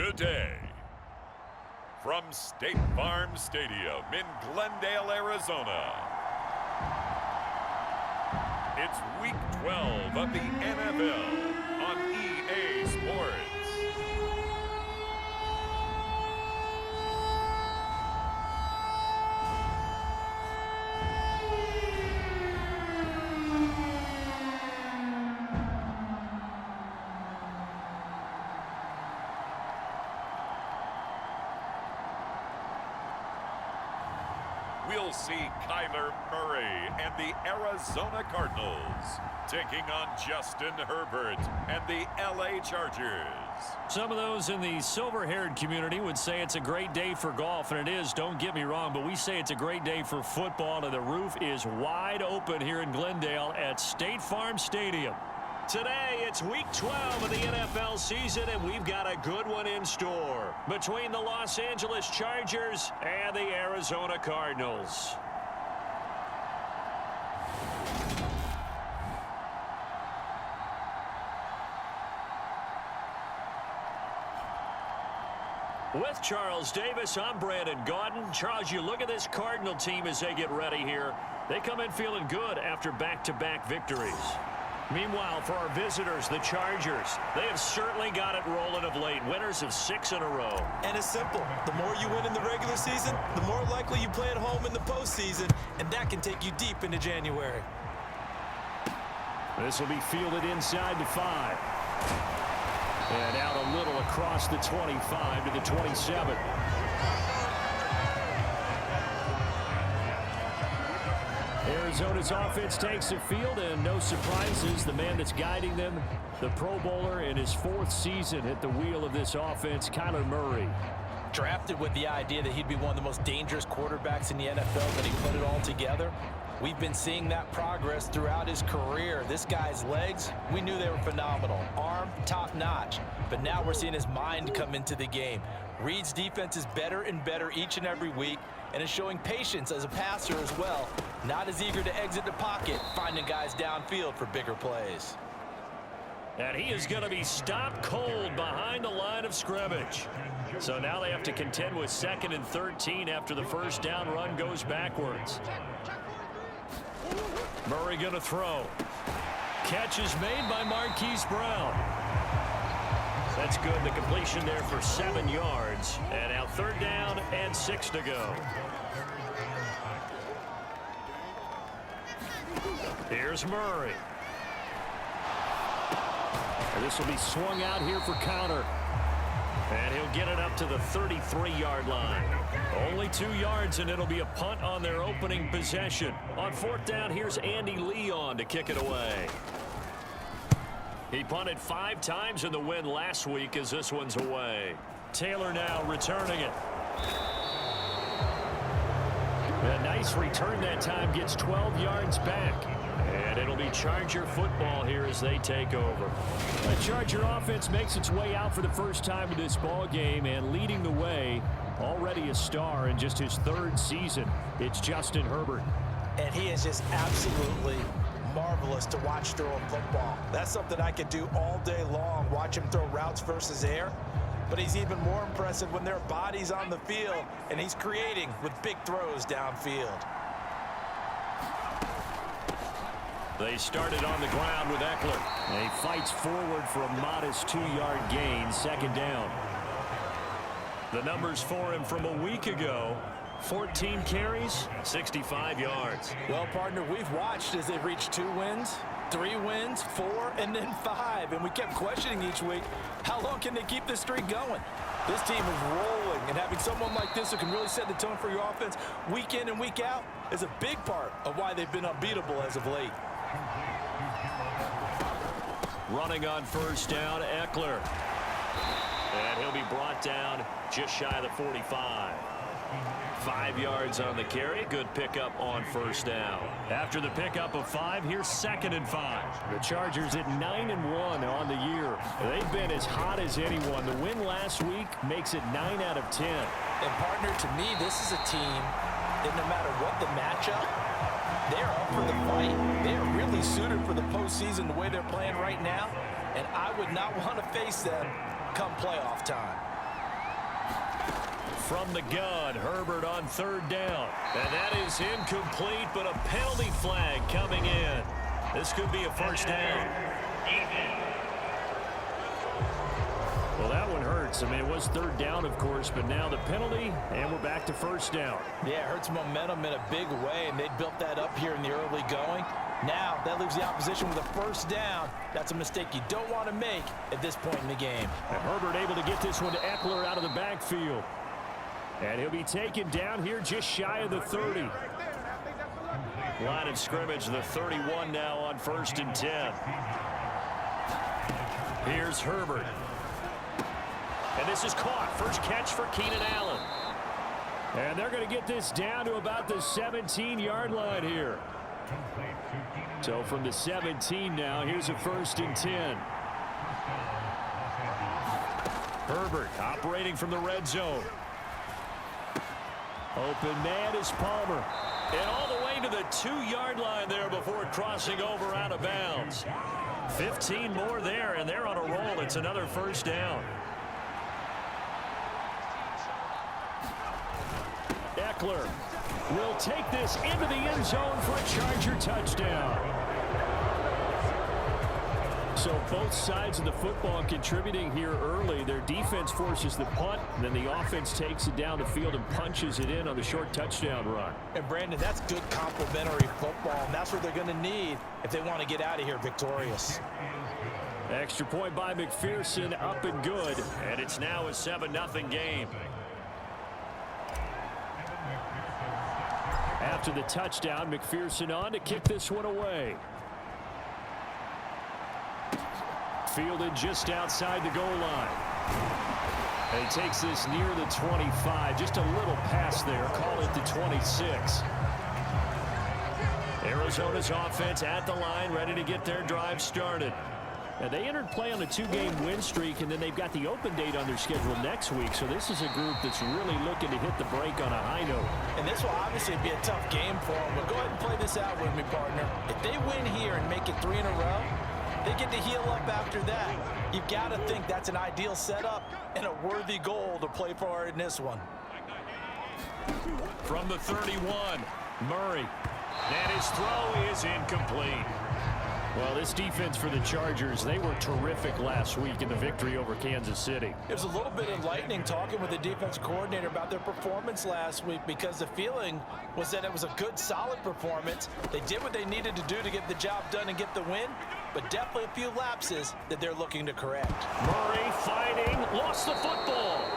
today. From State Farm Stadium in Glendale, Arizona, it's Week 12 of the NFL on EA Sports. We'll see Kyler Murray and the Arizona Cardinals taking on Justin Herbert and the LA Chargers. Some of those in the silver-haired community would say it's a great day for golf, and it is, don't get me wrong, but we say it's a great day for football, and the roof is wide open here in Glendale at State Farm Stadium. Today, it's Week 12 of the NFL season, and we've got a good one in store between the Los Angeles Chargers and the Arizona Cardinals. With Charles Davis, I'm Brandon Gaudin. Charles, you look at this Cardinal team as they get ready here. They come in feeling good after back-to-back victories. Meanwhile, for our visitors, the Chargers, they have certainly got it rolling of late. Winners of 6 in a row. And it's simple. The more you win in the regular season, the more likely you play at home in the postseason, and that can take you deep into January. This will be fielded inside the 5. And out a little across the 25 to the 27. Arizona's offense takes the field, and no surprises. The man that's guiding them, the Pro Bowler in his 4th season at the wheel of this offense, Kyler Murray. Drafted with the idea that he'd be one of the most dangerous quarterbacks in the NFL, but he put it all together. We've been seeing that progress throughout his career. This guy's legs, we knew they were phenomenal. Arm, top-notch. But now we're seeing his mind come into the game. Reed's defense is better and better each and every week, and is showing patience as a passer as well. Not as eager to exit the pocket, finding guys downfield for bigger plays. And he is going to be stopped cold behind the line of scrimmage. So now they have to contend with 2nd and 13 after the first down run goes backwards. Murray going to throw. Catch is made by Marquise Brown. That's good. The completion there for 7 yards. And now 3rd down and 6 to go. Here's Murray. And this will be swung out here for counter. And he'll get it up to the 33-yard line. Only 2 yards, and it'll be a punt on their opening possession. On 4th down, here's Andy Leon to kick it away. He punted 5 times in the win last week as this one's away. Taylor now returning it. A nice return that time, gets 12 yards back. And it'll be Charger football here as they take over. The Charger offense makes its way out for the first time in this ball game, and leading the way, already a star in just his 3rd season, it's Justin Herbert. And he is just absolutely marvelous to watch throw a football. That's something I could do all day long, watch him throw routes versus air. But he's even more impressive when there are bodies on the field, and he's creating with big throws downfield. They started on the ground with Eckler. He fights forward for a modest 2-yard gain, 2nd down. The numbers for him from a week ago: 14 carries, 65 yards. Well, partner, we've watched as they've reached 2 wins, 3 wins, 4, and then 5. And we kept questioning each week, how long can they keep this streak going? This team is rolling, and having someone like this who can really set the tone for your offense week in and week out is a big part of why they've been unbeatable as of late. Running on 1st down, Eckler. And he'll be brought down just shy of the 45. 5 yards on the carry. Good pickup on 1st down. After the pickup of 5, here's 2nd and 5. The Chargers at 9-1 on the year. They've been as hot as anyone. The win last week makes it 9 out of 10. And partner, to me, this is a team that no matter what the matchup, they're up for the fight. They are really suited for the postseason the way they're playing right now, and I would not want to face them come playoff time. from the gun. Herbert on third down. And that is incomplete, but a penalty flag coming in. This could be a first down. Well, that one hurts. I mean, it was third down, of course, but now the penalty, and we're back to first down. Yeah, it hurts momentum in a big way, and they built that up here in the early going. Now, that leaves the opposition with a first down. That's a mistake you don't want to make at this point in the game. And Herbert able to get this one to Eckler out of the backfield. And he'll be taken down here just shy of the 30. Line of scrimmage, the 31 now on 1st and 10. Here's Herbert. And this is caught. First catch for Keenan Allen. And they're going to get this down to about the 17-yard line here. So from the 17 now, here's a 1st and 10. Herbert operating from the red zone. Open man is Palmer. And all the way to the 2-yard line there before crossing over out of bounds. 15 more there, and they're on a roll. It's another first down. Eckler will take this into the end zone for a Charger touchdown. So both sides of the football contributing here early. Their defense forces the punt, and then the offense takes it down the field and punches it in on the short touchdown run. And Brandon, that's good complementary football, and that's what they're going to need if they want to get out of here victorious. Extra point by McPherson, up and good, and it's now a 7-0 game. After the touchdown, McPherson on to kick this one away. Fielded just outside the goal line. And he takes this near the 25. Just a little pass there. Call it the 26. Arizona's offense at the line, ready to get their drive started. And they entered play on a 2-game win streak, and then they've got the open date on their schedule next week. So this is a group that's really looking to hit the break on a high note. And this will obviously be a tough game for them. But go ahead and play this out with me, partner. If they win here and make it 3 in a row, they get to heal up after that. You've got to think that's an ideal setup and a worthy goal to play for in this one. From the 31, Murray. And his throw is incomplete. Well, this defense for the Chargers, they were terrific last week in the victory over Kansas City. It was a little bit enlightening talking with the defensive coordinator about their performance last week, because the feeling was that it was a good, solid performance. They did what they needed to do to get the job done and get the win, but definitely a few lapses that they're looking to correct. Murray fighting, lost the football.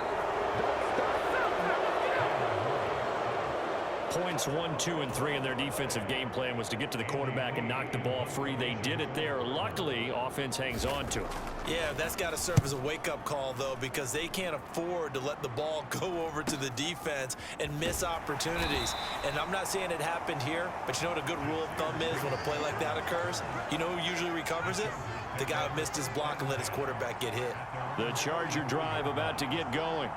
Points 1, 2, and 3 in their defensive game plan was to get to the quarterback and knock the ball free. They did it there. Luckily, offense hangs on to it. Yeah, that's got to serve as a wake-up call, though, because they can't afford to let the ball go over to the defense and miss opportunities. And I'm not saying it happened here, but you know what a good rule of thumb is when a play like that occurs? You know who usually recovers it? The guy who missed his block and let his quarterback get hit. The Charger drive about to get going.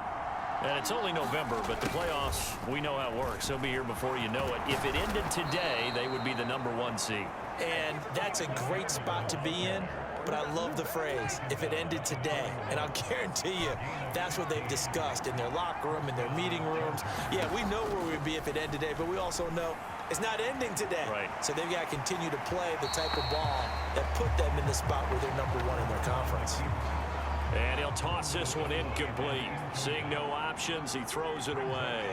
And it's only November, but the playoffs, we know how it works. They'll be here before you know it. If it ended today, they would be the #1 seed. And that's a great spot to be in, but I love the phrase, if it ended today. And I'll guarantee you, that's what they've discussed in their locker room, in their meeting rooms. Yeah, we know where we'd be if it ended today, but we also know it's not ending today. Right. So they've got to continue to play the type of ball that put them in the spot where they're #1 in their conference. And he'll toss this one incomplete. Seeing no options, he throws it away.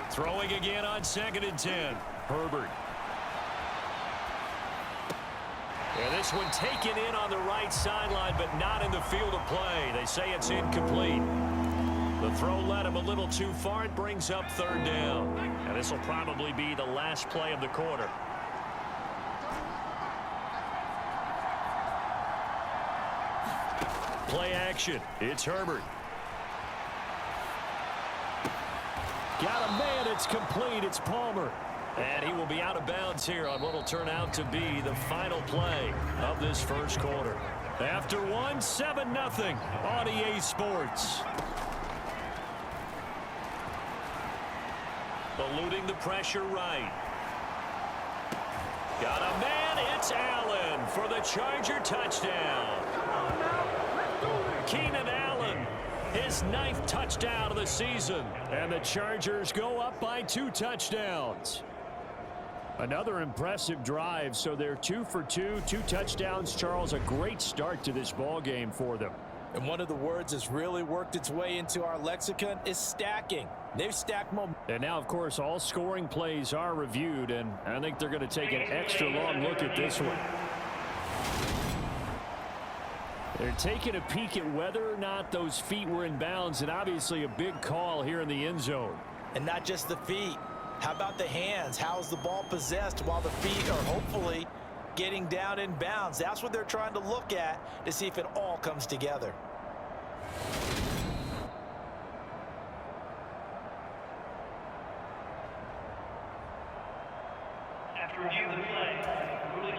Throwing again on 2nd and 10. Herbert. And this one taken in on the right sideline, but not in the field of play. They say it's incomplete. The throw led him a little too far. It brings up 3rd down. And this will probably be the last play of the quarter. Play action. It's Herbert. Got a man. It's complete. It's Palmer. And he will be out of bounds here on what will turn out to be the final play of this first quarter. After one, 7-0 on EA Sports. Eluding the pressure right. Got a man. It's Allen for the Charger touchdown. Keenan Allen his 9th touchdown of the season. And the Chargers go up by 2 touchdowns. Another impressive drive, so they're 2 for 2, 2 touchdowns. Charles, a great start to this ball game for them. And one of the words that's really worked its way into our lexicon is stacking. They've stacked momentum. And now, of course, all scoring plays are reviewed, and I think they're going to take an extra long look at this one. They're taking a peek at whether or not those feet were in bounds, and obviously a big call here in the end zone. And not just the feet. How about the hands? How's the ball possessed while the feet are hopefully getting down in bounds? That's what they're trying to look at to see if it all comes together.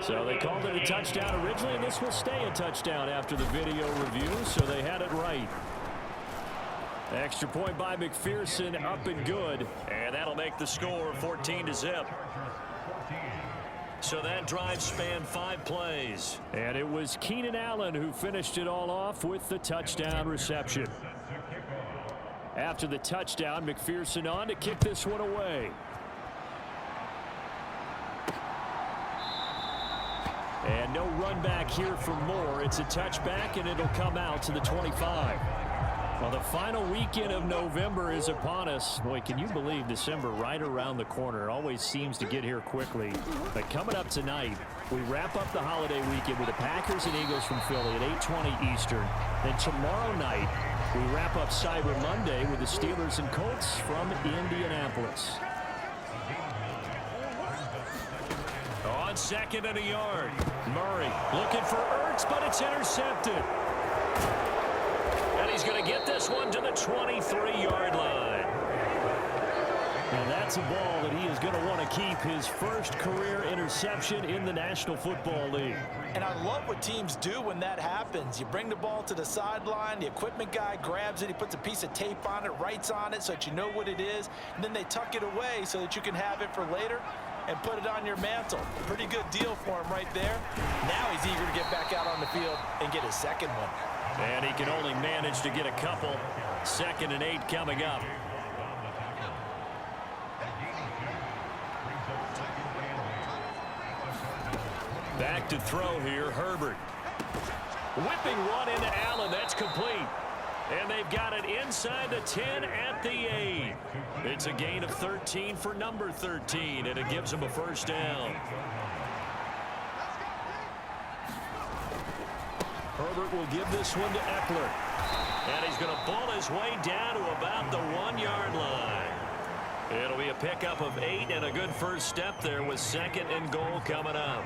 So they called it a touchdown originally, and this will stay a touchdown after the video review, so they had it right. Extra point by McPherson, up and good, and that'll make the score 14-0. So that drive spanned 5 plays, and it was Keenan Allen who finished it all off with the touchdown reception. After the touchdown, McPherson on to kick this one away. And no run back here for Moore. It's a touchback, and it'll come out to the 25. Well, the final weekend of November is upon us. Boy, can you believe December right around the corner? It always seems to get here quickly. But coming up tonight, we wrap up the holiday weekend with the Packers and Eagles from Philly at 8:20 Eastern. Then tomorrow night, we wrap up Cyber Monday with the Steelers and Colts from Indianapolis. On 2nd and a yard. Murray looking for Ertz, but it's intercepted. And he's going to get this one to the 23-yard line. And that's a ball that he is going to want to keep, his first career interception in the National Football League. And I love what teams do when that happens. You bring the ball to the sideline, the equipment guy grabs it, he puts a piece of tape on it, writes on it so that you know what it is, and then they tuck it away so that you can have it for later and put it on your mantle. Pretty good deal for him right there. Now he's eager to get back out on the field and get his second one. And he can only manage to get a couple. 2nd and 8 coming up. Back to throw here, Herbert. Whipping one into Allen. That's complete. And they've got it inside the 10 at the 8. It's a gain of 13 for number 13, and it gives them a first down. Herbert will give this one to Eckler. And he's going to ball his way down to about the 1-yard line. It'll be a pickup of 8 and a good first step there with 2nd and goal coming up.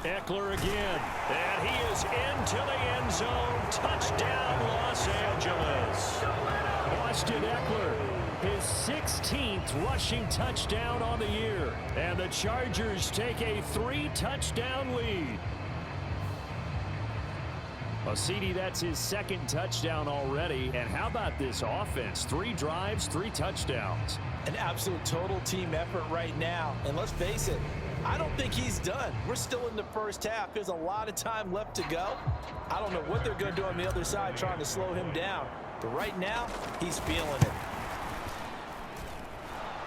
Eckler again, and he is into the end zone. Touchdown, Los Angeles. Austin Eckler, his 16th rushing touchdown on the year, and the Chargers take a 3-touchdown lead. Well, CD, that's his 2nd touchdown already, and how about this offense? 3 drives, 3 touchdowns. An absolute total team effort right now, and let's face it, I don't think he's done. We're still in the first half. There's a lot of time left to go. I don't know what they're going to do on the other side trying to slow him down. But right now, he's feeling it.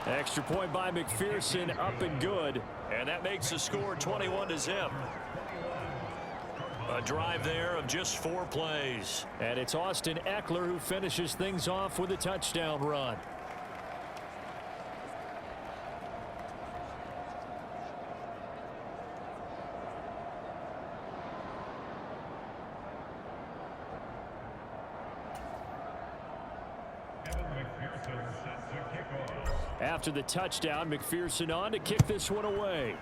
Extra point by McPherson, up and good. And that makes the score 21-0. A drive there of just 4 plays. And it's Austin Eckler who finishes things off with a touchdown run. After the touchdown, McPherson on to kick this one away.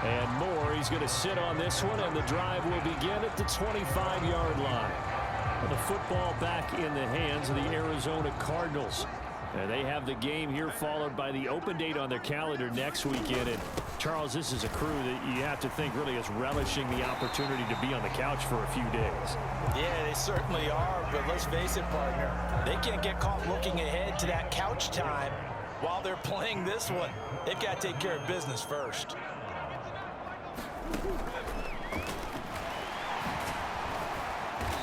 And Moore, he's going to sit on this one, and the drive will begin at the 25-yard line. And the football back in the hands of the Arizona Cardinals. And they have the game here followed by the open date on their calendar next weekend. And Charles, this is a crew that you have to think really is relishing the opportunity to be on the couch for a few days. Yeah, they certainly are, but let's face it, partner. They can't get caught looking ahead to that couch time while they're playing this one. They've got to take care of business first.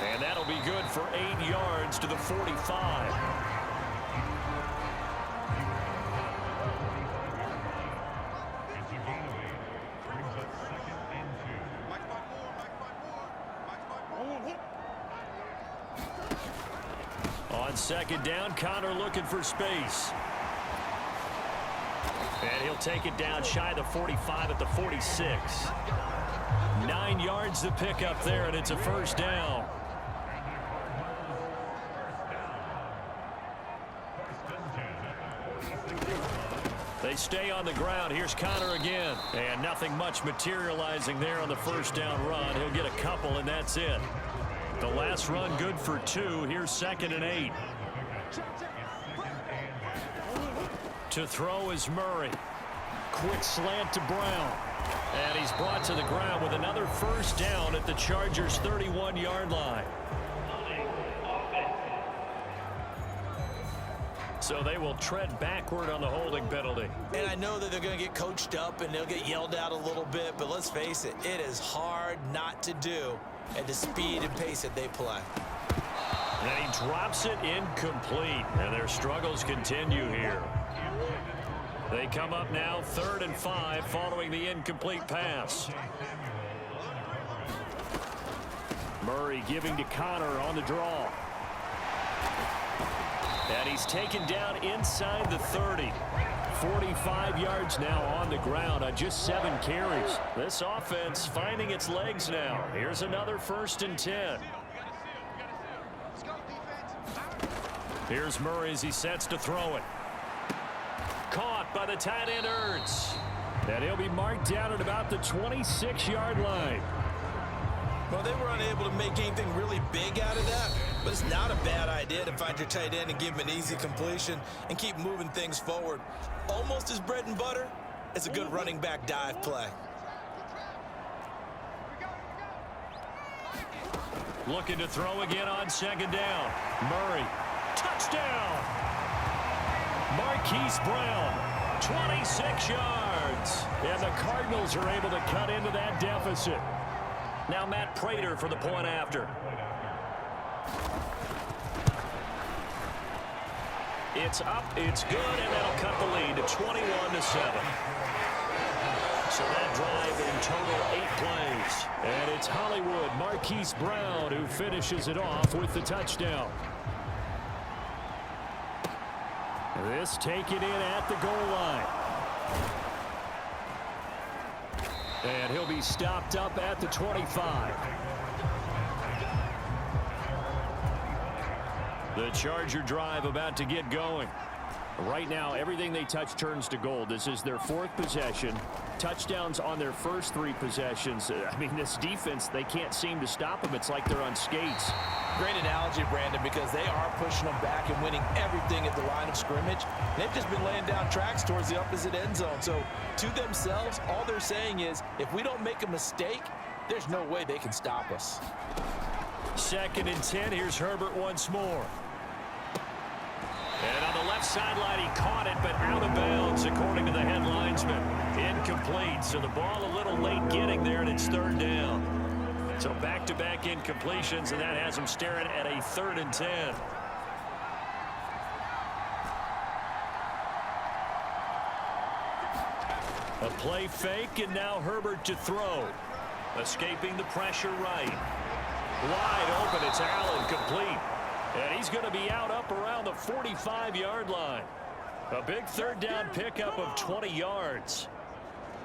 And that'll be good for 8 yards to the 45. On second down, Connor looking for space. And he'll take it down shy of the 45 at the 46. 9 yards to pick up there, and it's a first down. They stay on the ground. Here's Connor again. And nothing much materializing there on the first down run. He'll get a couple, and that's it. The last run good for 2. Here's 2nd and 8. To throw is Murray. Quick slant to Brown. And he's brought to the ground with another first down at the Chargers' 31-yard line. So they will tread backward on the holding penalty. And I know that they're going to get coached up and they'll get yelled at a little bit, but let's face it, it is hard not to do at the speed and pace that they play. And he drops it incomplete, and their struggles continue here. They come up now 3rd and 5 following the incomplete pass. Murray giving to Connor on the draw. And he's taken down inside the 30. 45 yards now on the ground on just 7 carries. This offense finding its legs now. Here's another 1st and 10. Here's Murray as he sets to throw it. Caught by the tight end Ertz. And he'll be marked down at about the 26-yard line. Well, they were unable to make anything really big out of that, but it's not a bad idea to find your tight end and give him an easy completion and keep moving things forward. Almost his bread and butter. It's a good running back dive play. Looking to throw again on 2nd down. Murray. Touchdown! Marquise Brown, 26 yards. And the Cardinals are able to cut into that deficit. Now Matt Prater for the point after. It's up, it's good, and that'll cut the lead to 21-7. So that drive in total 8 plays. And it's Hollywood Marquise Brown who finishes it off with the touchdown. This taken in at the goal line. And he'll be stopped up at the 25. The Charger drive about to get going. Right now, everything they touch turns to gold. This is their 4th possession. Touchdowns on their first 3 possessions. I mean, this defense, they can't seem to stop them. It's like they're on skates. Great analogy, Brandon, because they are pushing them back and winning everything at the line of scrimmage. They've just been laying down tracks towards the opposite end zone. So, to themselves, all they're saying is, if we don't make a mistake, there's no way they can stop us. 2nd and 10. Here's Herbert once more. And on the left sideline, he caught it, but out of bounds, according to the head linesman. Incomplete, so the ball a little late getting there, and it's 3rd down. So back-to-back incompletions, and that has him staring at a 3rd and 10. A play fake, and now Herbert to throw. Escaping the pressure right. Wide open, it's Allen, complete. And he's going to be out up around the 45-yard line. A big 3rd down pickup of 20 yards.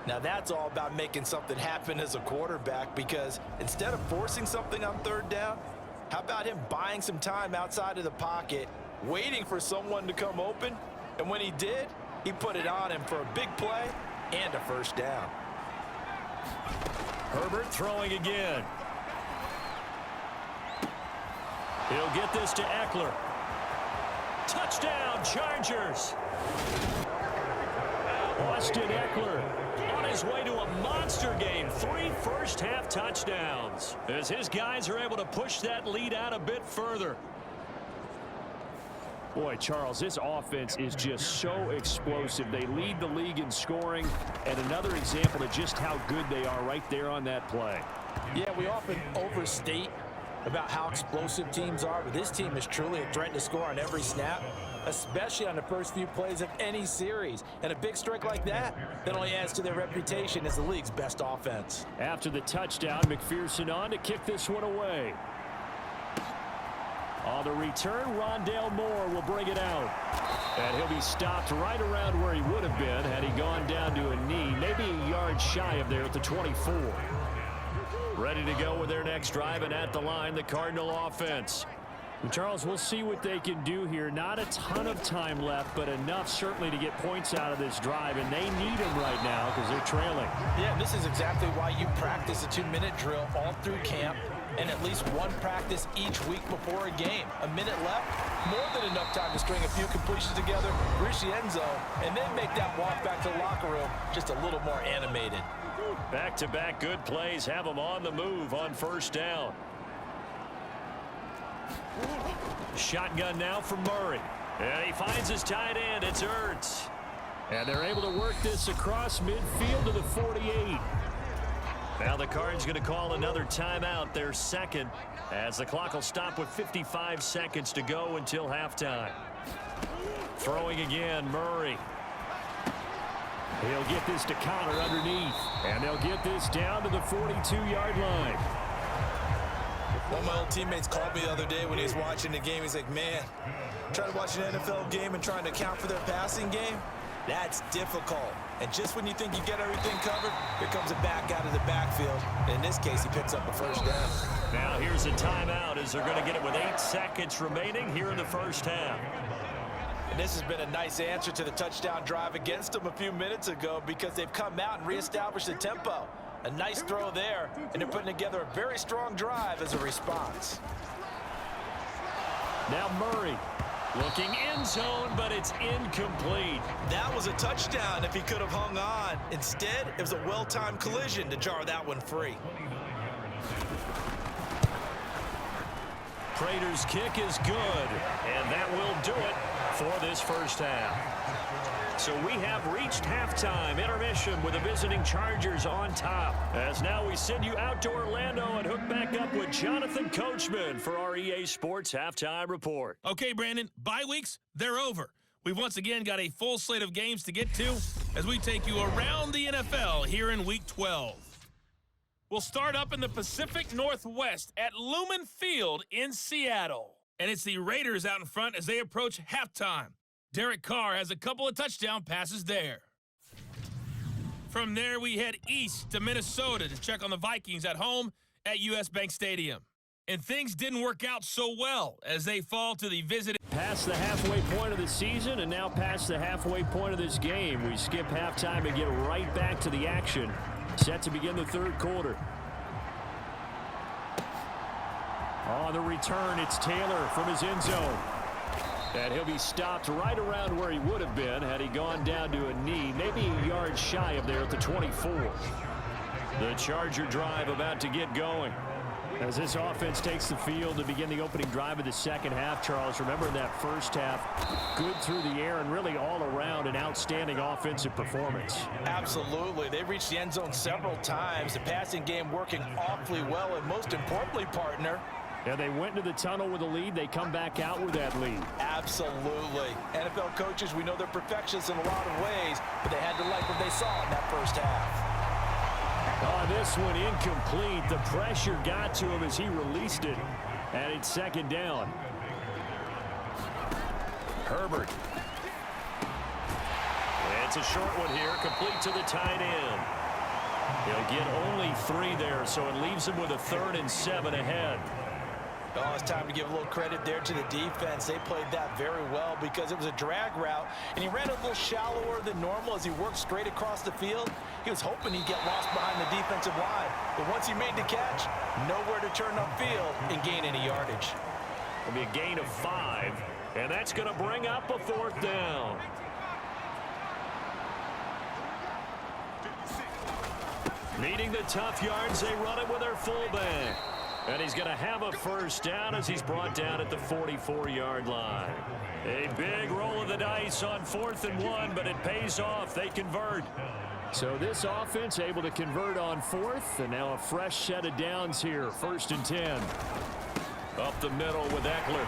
Now that's all about making something happen as a quarterback, because instead of forcing something on 3rd down, how about him buying some time outside of the pocket, waiting for someone to come open, and when he did, he put it on him for a big play and a first down. Herbert throwing again. He'll get this to Eckler. Touchdown, Chargers. Austin Eckler on his way to a monster game. 3 first-half touchdowns as his guys are able to push that lead out a bit further. Boy, Charles, this offense is just so explosive. They lead the league in scoring, and another example of just how good they are right there on that play. Yeah, we often overstate about how explosive teams are, but this team is truly a threat to score on every snap, especially on the first few plays of any series. And a big strike like that only adds to their reputation as the league's best offense. After the touchdown, McPherson on to kick this one away. On the return, Rondale Moore will bring it out. And he'll be stopped right around where he would have been had he gone down to a knee, maybe a yard shy of there at the 24. Ready to go with their next drive, and at the line, the Cardinal offense. And Charles, we'll see what they can do here. Not a ton of time left, but enough certainly to get points out of this drive, and they need them right now because they're trailing. Yeah, and this is exactly why you practice a 2-minute drill all through camp and at least one practice each week before a game. A minute left, more than enough time to string a few completions together, reach the end zone, and then make that walk back to the locker room just a little more animated. Back-to-back good plays have them on the move on first down. Shotgun now for Murray. And he finds his tight end. It's Ertz. And they're able to work this across midfield to the 48. Now the Card's going to call another timeout, their second, as the clock will stop with 55 seconds to go until halftime. Throwing again, Murray. He'll get this to Connor underneath, and they'll get this down to the 42-yard line. One of my old teammates called me the other day when he was watching the game. He's like, man, trying to watch an NFL game and trying to account for their passing game, that's difficult. And just when you think you get everything covered, here comes a back out of the backfield. In this case, he picks up a first down. Now here's a timeout as they're going to get it with 8 seconds remaining here in the first half. And this has been a nice answer to the touchdown drive against them a few minutes ago because they've come out and reestablished the tempo. A nice throw there, and they're putting together a very strong drive as a response. Now Murray looking end zone, but it's incomplete. That was a touchdown if he could have hung on. Instead, it was a well-timed collision to jar that one free. Prater's kick is good, and that will do it for this first half. So we have reached halftime intermission with the visiting Chargers on top. As now we send you out to Orlando and hook back up with Jonathan Coachman for our EA Sports Halftime Report. Okay, Brandon, bye weeks, they're over. We've once again got a full slate of games to get to as we take you around the NFL here in Week 12. We'll start up in the Pacific Northwest at Lumen Field in Seattle. And it's the Raiders out in front as they approach halftime. Derek Carr has a couple of touchdown passes there. From there, we head east to Minnesota to check on the Vikings at home at US Bank Stadium. And things didn't work out so well as they fall to the visiting. Past the halfway point of the season and now past the halfway point of this game. We skip halftime and get right back to the action. Set to begin the third quarter. On the return, it's Taylor from his end zone. And he'll be stopped right around where he would have been had he gone down to a knee, maybe a yard shy of there at the 24. The Charger drive about to get going. As this offense takes the field to begin the opening drive of the second half, Charles, remember in that first half, good through the air and really all around an outstanding offensive performance. Absolutely. They reached the end zone several times. The passing game working awfully well, and most importantly, partner, yeah, they went into the tunnel with a lead. They come back out with that lead. Absolutely. NFL coaches, we know they're perfectionists in a lot of ways, but they had to like what they saw in that first half. Oh, this one incomplete. The pressure got to him as he released it. And it's second down. Herbert. It's a short one here, complete to the tight end. He'll get only 3 there, so it leaves him with a 3rd and 7 ahead. Oh, it's time to give a little credit there to the defense. They played that very well because it was a drag route, and he ran a little shallower than normal as he worked straight across the field. He was hoping he'd get lost behind the defensive line, but once he made the catch, nowhere to turn upfield and gain any yardage. It'll be a gain of 5, and that's going to bring up a 4th down. Needing the tough yards, they run it with their fullback. And he's going to have a first down as he's brought down at the 44-yard line. A big roll of the dice on 4th and 1, but it pays off. They convert. So this offense able to convert on 4th, and now a fresh set of downs here. 1st and 10. Up the middle with Eckler.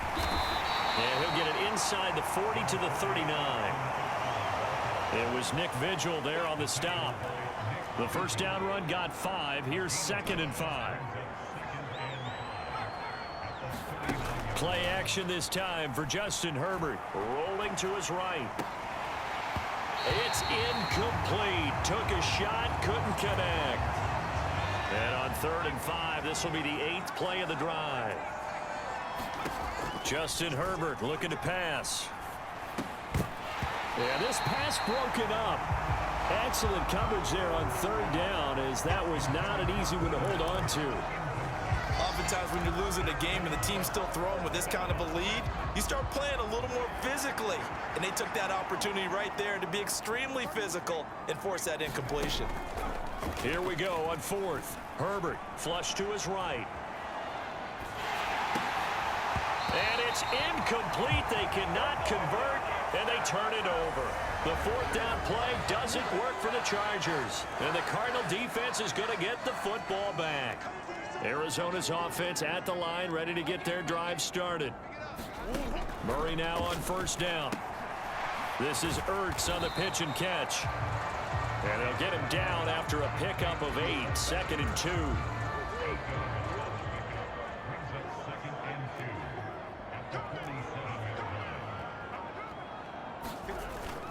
And he'll get it inside the 40 to the 39. It was Nick Vigil there on the stop. The first down run got 5. Here's 2nd and 5. Play action this time for Justin Herbert. Rolling to his right. It's incomplete. Took a shot, couldn't connect. And on 3rd and 5, this will be the 8th play of the drive. Justin Herbert looking to pass. Yeah, this pass broken up. Excellent coverage there on 3rd down, as that was not an easy one to hold on to. Oftentimes when you're losing a game and the team's still throwing with this kind of a lead, you start playing a little more physically. And they took that opportunity right there to be extremely physical and force that incompletion. Here we go on 4th. Herbert flush to his right. And it's incomplete. They cannot convert, and they turn it over. The 4th down play doesn't work for the Chargers. And the Cardinal defense is going to get the football back. Arizona's offense at the line, ready to get their drive started. Murray now on 1st down. This is Ertz on the pitch and catch. And they'll get him down after a pickup of 8. 2nd and 2.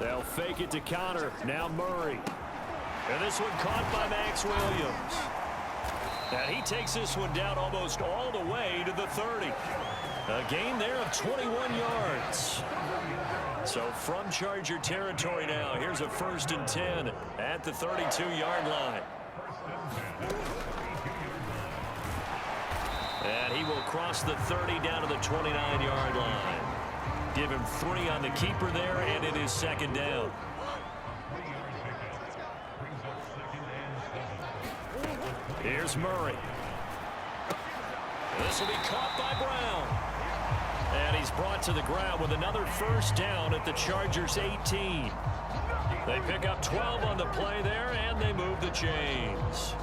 They'll fake it to Connor. Now Murray. And this one caught by Max Williams. And he takes this one down almost all the way to the 30. A gain there of 21 yards. So from Charger territory now, here's a 1st and 10 at the 32-yard line. And he will cross the 30 down to the 29-yard line. Give him 3 on the keeper there, and it is 2nd down. Here's Murray. This will be caught by Brown. And he's brought to the ground with another 1st down at the Chargers' 18. They pick up 12 on the play there, and they move the chains.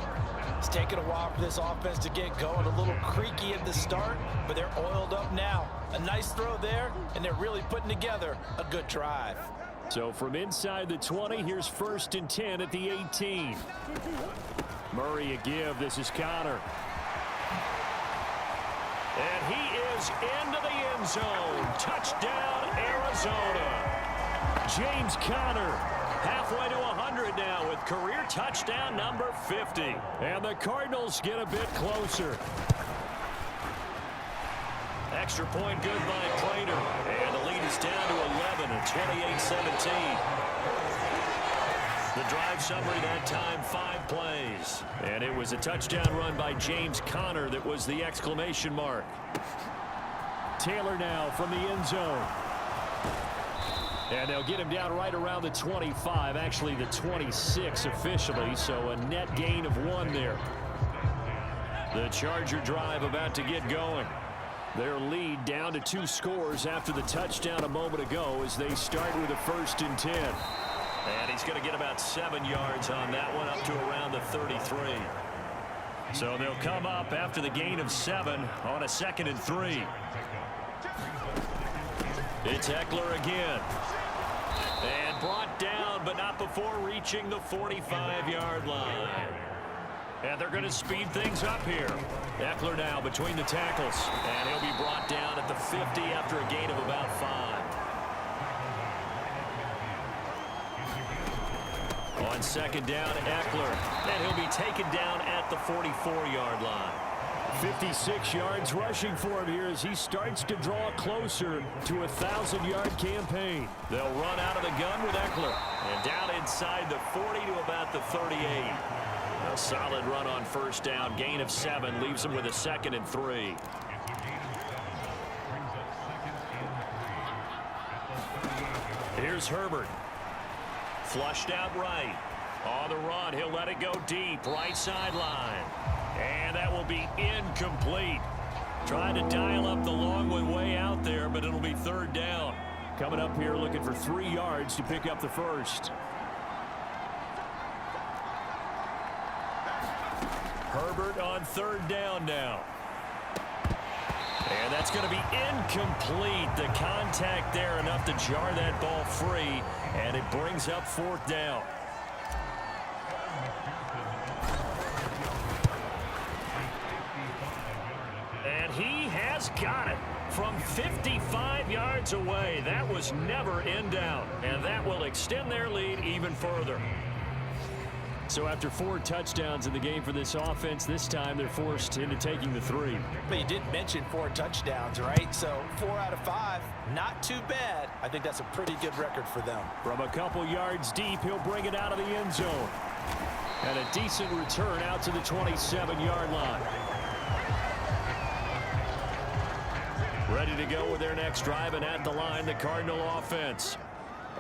It's taken a while for this offense to get going. A little creaky at the start, but they're oiled up now. A nice throw there, and they're really putting together a good drive. So from inside the 20, here's 1st and 10 at the 18. Murray a give. This is Connor. And he is into the end zone. Touchdown, Arizona. James Conner halfway to 100 now with career touchdown number 50. And the Cardinals get a bit closer. Extra point good by Prater. And the lead is down to 11 at 28-17. The drive summary that time, 5 plays. And it was a touchdown run by James Conner that was the exclamation mark. Taylor now from the end zone. And they'll get him down right around the 25, actually the 26 officially, so a net gain of 1 there. The Charger drive about to get going. Their lead down to 2 scores after the touchdown a moment ago as they start with a 1st and 10. And he's going to get about 7 yards on that one, up to around the 33. So they'll come up after the gain of 7 on a 2nd and 3. It's Eckler again. And brought down, but not before reaching the 45-yard line. And they're going to speed things up here. Eckler now between the tackles. And he'll be brought down at the 50 after a gain of about 5. On 2nd down, Eckler. And he'll be taken down at the 44-yard line. 56 yards rushing for him here as he starts to draw closer to a 1,000-yard campaign. They'll run out of the gun with Eckler. And down inside the 40 to about the 38. A solid run on 1st down. Gain of 7 leaves him with a 2nd and 3. Here's Herbert. Flushed out right. On the run, he'll let it go deep. Right sideline. And that will be incomplete. Trying to dial up the long one way out there, but it'll be third down. Coming up here looking for 3 yards to pick up the first. Herbert on third down now. And that's going to be incomplete. The contact there enough to jar that ball free, and it brings up fourth down. And he has got it from 55 yards away. That was never in down, and that will extend their lead even further. So after 4 touchdowns in the game for this offense, this time they're forced into taking the 3. But you did mention 4 touchdowns, right? So 4 out of 5, not too bad. I think that's a pretty good record for them. From a couple yards deep, he'll bring it out of the end zone. And a decent return out to the 27-yard line. Ready to go with their next drive, and at the line, the Cardinal offense.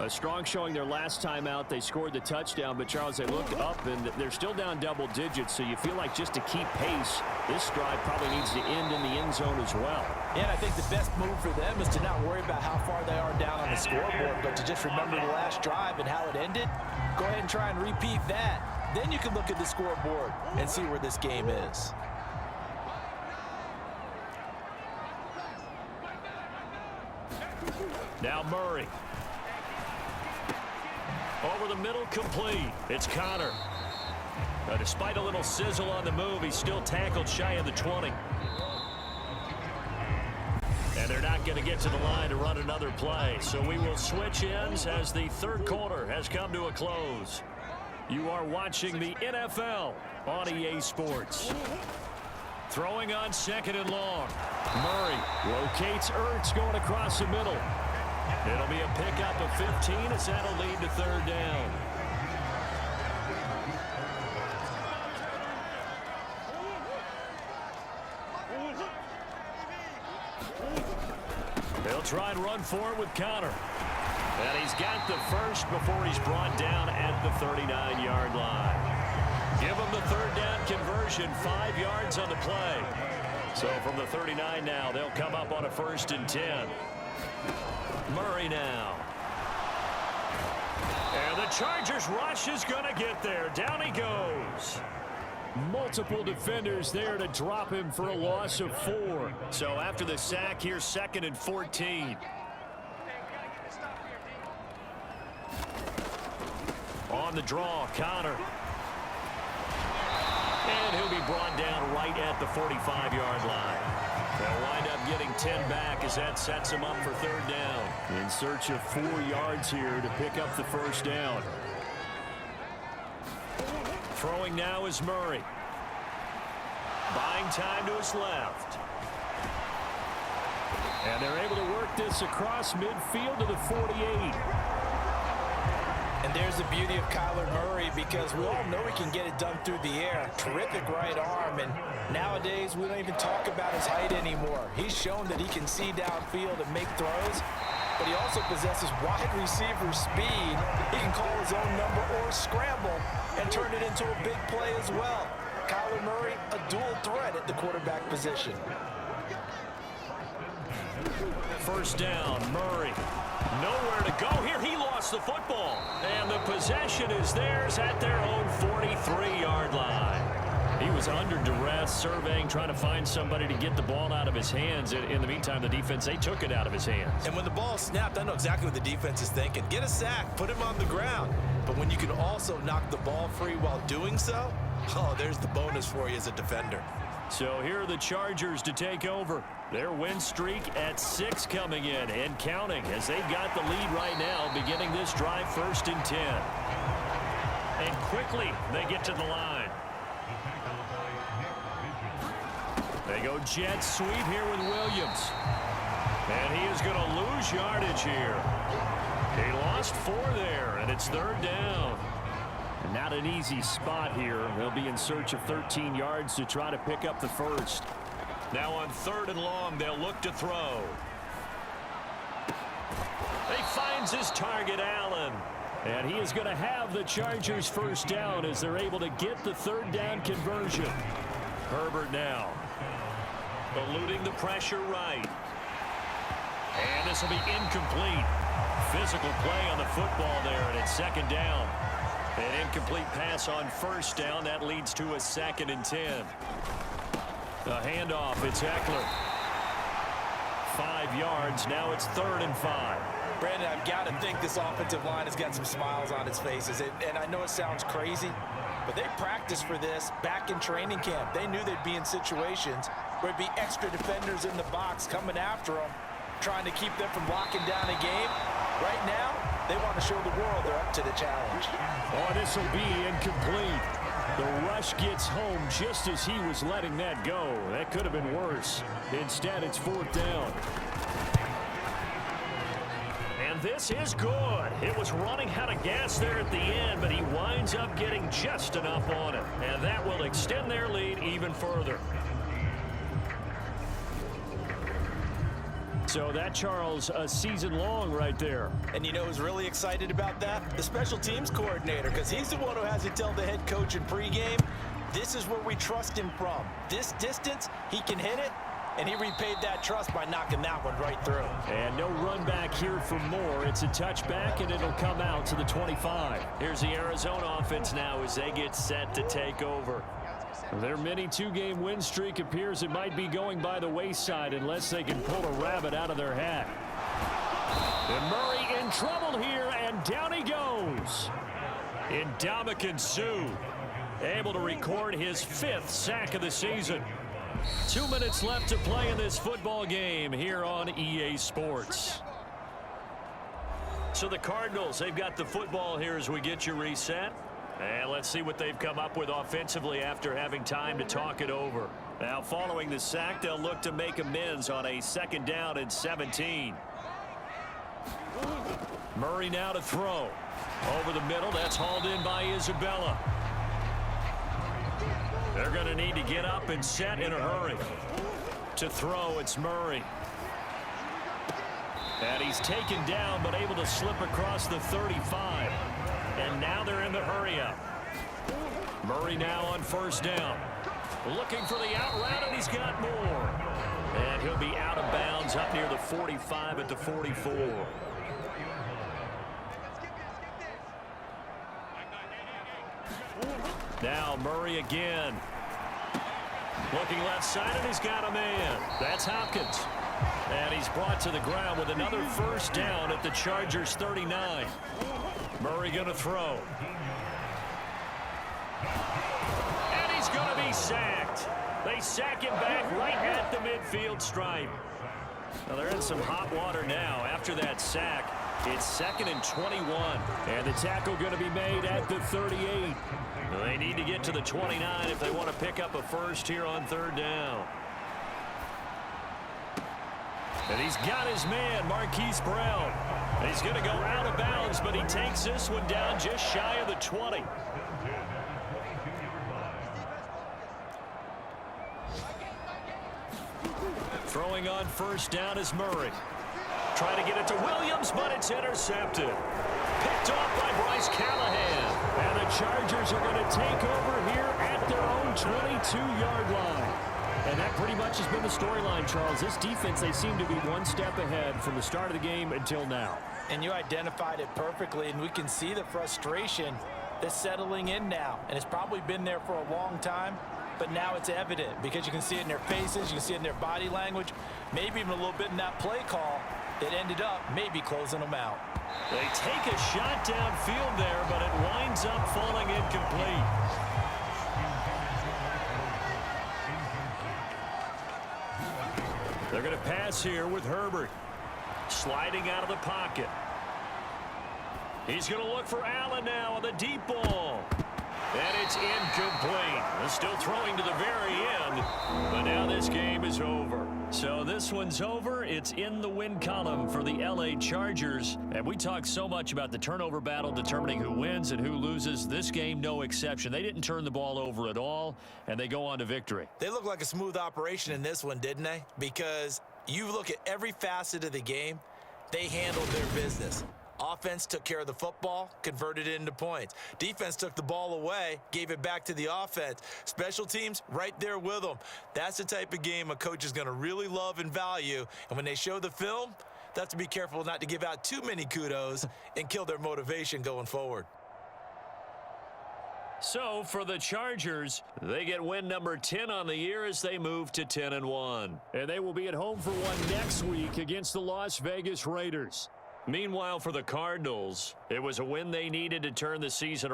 A strong showing their last time out. They scored the touchdown, but Charles, they look up and they're still down double digits, so you feel like just to keep pace, this drive probably needs to end in the end zone as well. Yeah, and I think the best move for them is to not worry about how far they are down on the scoreboard, but to just remember the last drive and how it ended. Go ahead and try and repeat that. Then you can look at the scoreboard and see where this game is. Now Murray. Over the middle, complete. It's Connor. Despite a little sizzle on the move, he's still tackled shy of the 20. And they're not going to get to the line to run another play. So we will switch ends as the third quarter has come to a close. You are watching the NFL on EA Sports. Throwing on 2nd and long. Murray locates Ertz going across the middle. It'll be a pickup of 15 as that'll lead to third down. They'll try and run for it with Connor. And he's got the first before he's brought down at the 39-yard line. Give him the third down conversion, 5 yards on the play. So from the 39 now, they'll come up on a 1st and 10. Murray now. And the Chargers rush is going to get there. Down he goes. Multiple defenders there to drop him for a loss of 4. So after the sack, here's 2nd and 14. On the draw, Connor. And he'll be brought down right at the 45-yard line. They'll wind up getting 10 back as that sets him up for third down. In search of 4 yards here to pick up the first down. Throwing now is Murray. Buying time to his left. And they're able to work this across midfield to the 48. And there's the beauty of Kyler Murray, because we all know he can get it done through the air. Terrific right arm, and nowadays we don't even talk about his height anymore. He's shown that he can see downfield and make throws, but he also possesses wide receiver speed. He can call his own number or scramble and turn it into a big play as well. Kyler Murray, a dual threat at the quarterback position. First down, Murray. Nowhere to go here. He lost the football. And the possession is theirs at their own 43-yard line. He was under duress, surveying, trying to find somebody to get the ball out of his hands. In the meantime, the defense, they took it out of his hands. And when the ball snapped, I know exactly what the defense is thinking. Get a sack, put him on the ground. But when you can also knock the ball free while doing so, oh, there's the bonus for you as a defender. So here are the Chargers to take over. Their win streak at 6 coming in and counting, as they've got the lead right now, beginning this drive 1st and 10. And quickly they get to the line. They go jet sweep here with Williams. And he is going to lose yardage here. He lost 4 there, and it's third down. And not an easy spot here. They'll be in search of 13 yards to try to pick up the first. Now on 3rd and long, they'll look to throw. He finds his target, Allen. And he is going to have the Chargers first down as they're able to get the third down conversion. Herbert now. Eluding the pressure right. And this will be incomplete. Physical play on the football there, and it's second down. An incomplete pass on first down. That leads to a 2nd and 10. The handoff, it's Eckler. 5 yards. Now it's 3rd and 5. Brandon, I've got to think this offensive line has got some smiles on its faces. And I know it sounds crazy, but they practiced for this back in training camp. They knew they'd be in situations where it'd be extra defenders in the box coming after them, trying to keep them from locking down a game. Right now, they want to show the world they're up to the challenge. Oh, this will be incomplete. The rush gets home just as he was letting that go. That could have been worse. Instead, it's 4th down. And this is good. It was running out of gas there at the end, but he winds up getting just enough on it. And that will extend their lead even further. So that, Charles, a season long right there. And you know who's really excited about that? The special teams coordinator, because he's the one who has to tell the head coach in pregame, this is where we trust him from. This distance, he can hit it, and he repaid that trust by knocking that one right through. And no run back here for more. It's a touchback, and it'll come out to the 25. Here's the Arizona offense now as they get set to take over. Their mini 2-game win streak appears it might be going by the wayside unless they can pull a rabbit out of their hat. And Murray in trouble here, and down he goes. Ndamukong Suh able to record his 5th sack of the season. 2 minutes left to play in this football game here on EA Sports. So the Cardinals, they've got the football here as we get you reset. And let's see what they've come up with offensively after having time to talk it over. Now, following the sack, they'll look to make amends on a 2nd down and 17. Murray now to throw. Over the middle, that's hauled in by Isabella. They're going to need to get up and set in a hurry. To throw, it's Murray. And he's taken down, but able to slip across the 35. And now they're in the hurry-up. Murray now on 1st down. Looking for the out route, and he's got more. And he'll be out of bounds up near the 45 at the 44. Now Murray again. Looking left side, and he's got a man. That's Hopkins. And he's brought to the ground with another 1st down at the Chargers' 39. Murray going to throw. And he's going to be sacked. They sack him back right at the midfield stripe. Now they're in some hot water now. After that sack, it's 2nd and 21. And the tackle going to be made at the 38. They need to get to the 29 if they want to pick up a 1st here on 3rd down. And he's got his man, Marquise Brown. He's going to go out of bounds, but he takes this one down just shy of the 20. Throwing on 1st down is Murray. Trying to get it to Williams, but it's intercepted. Picked off by Bryce Callahan. And the Chargers are going to take over here at their own 22-yard line. And that pretty much has been the storyline, Charles. This defense, they seem to be one step ahead from the start of the game until now. And you identified it perfectly, and we can see the frustration that's settling in now. And it's probably been there for a long time, but now it's evident because you can see it in their faces, you can see it in their body language, maybe even a little bit in that play call that ended up maybe closing them out. They take a shot downfield there, but it winds up falling incomplete. They're going to pass here with Herbert. Sliding out of the pocket. He's going to look for Allen now on the deep ball. And it's incomplete. They're still throwing to the very end. But now this game is over. So this one's over. It's in the win column for the LA Chargers. And we talk so much about the turnover battle determining who wins and who loses. This game, no exception. They didn't turn the ball over at all, and they go on to victory. They look like a smooth operation in this one, didn't they? Because you look at every facet of the game, they handled their business. Offense took care of the football, converted it into points. Defense took the ball away, gave it back to the offense. Special teams, right there with them. That's the type of game a coach is going to really love and value. And when they show the film, they have to be careful not to give out too many kudos and kill their motivation going forward. So for the Chargers, they get win number 10 on the year as they move to 10-1. And they will be at home for one next week against the Las Vegas Raiders. Meanwhile, for the Cardinals, it was a win they needed to turn the season